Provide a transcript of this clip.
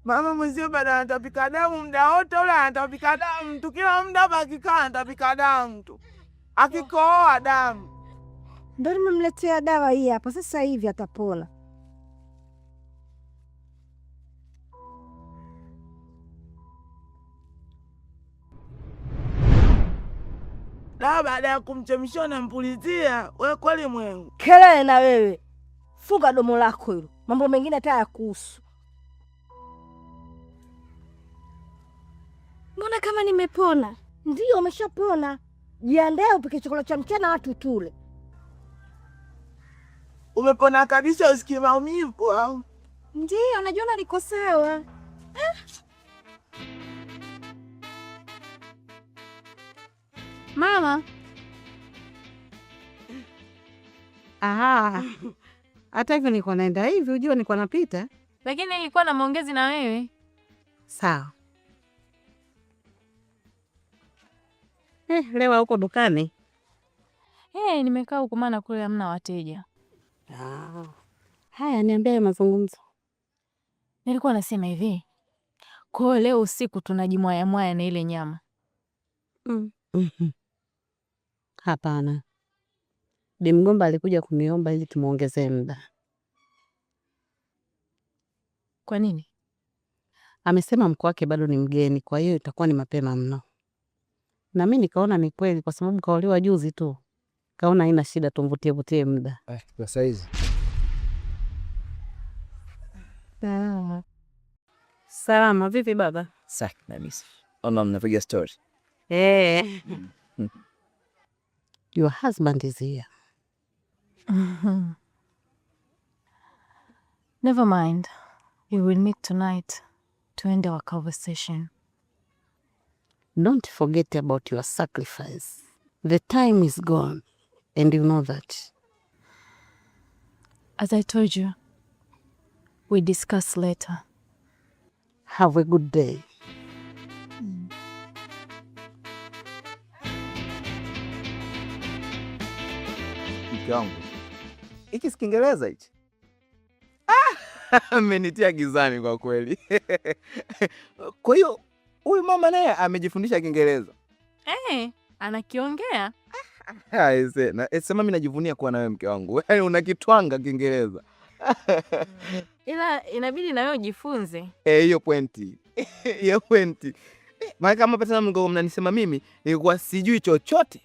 Mama mwenzio bado anatapika damu muda wote ule, anatapika damu tu kila muda, hapa akikaa anatapika damu tu, akikohoa damu. Ndio nimemletea dawa hii hapa, sasa hivi atapona. Dawa baada ya kumchemshia na mpulizia. Wewe kweli mwengu. Kelele na wewe. Funga domo lako hilo. Mambo mengine hata yakuhusu. Mbona kama nimepona? Ndio umeshapona. Jiandae upike chakula cha mchana watu tule. Umepona kabisa, usikie maumivu au? Ndio, najiona niko sawa. Mama. Aha. Hata hivyo nilikuwa naenda hivi, unajua nilikuwa napita. Lakini nilikuwa na maongezi na wewe. Sawa. Leo huko dukani? Nimekaa huko maana kule hamna wateja. Haya, niambie mazungumzo. Nilikuwa nasema hivi. Kwa leo usiku tunajimwaya mwaya na ile nyama. Hapana. Bi Mgomba alikuja kuniomba ili tumuongezee muda. Kwa nini? Amesema mko wake bado ni mgeni, kwa hiyo itakuwa ni mapema mno. Na mimi nikaona ni kweli kwa sababu kaolewa juzi tu. Kaona haina shida, tumvutie muda. Kwa saizi. Salama, vipi baba? Safi kabisa. Ona mnapiga story. Your husband is here. Never mind. We will meet tonight to end our conversation. Don't forget about your sacrifice. The time is gone, and you know that. As I told you, we discuss later. Have a good day. Mke wangu, hiki si Kiingereza hichi? Amenitia gizani kwa kweli. Kwa hiyo huyu mama naye amejifundisha Kiingereza? Anakiongea. Sema mimi najivunia kuwa na wewe mke wangu. Yaani unakitwanga Kiingereza. Ila inabidi na wewe ujifunze. Hiyo pointi. Hiyo pointi. Maana kama pata mnanisema mimi nilikuwa sijui chochote.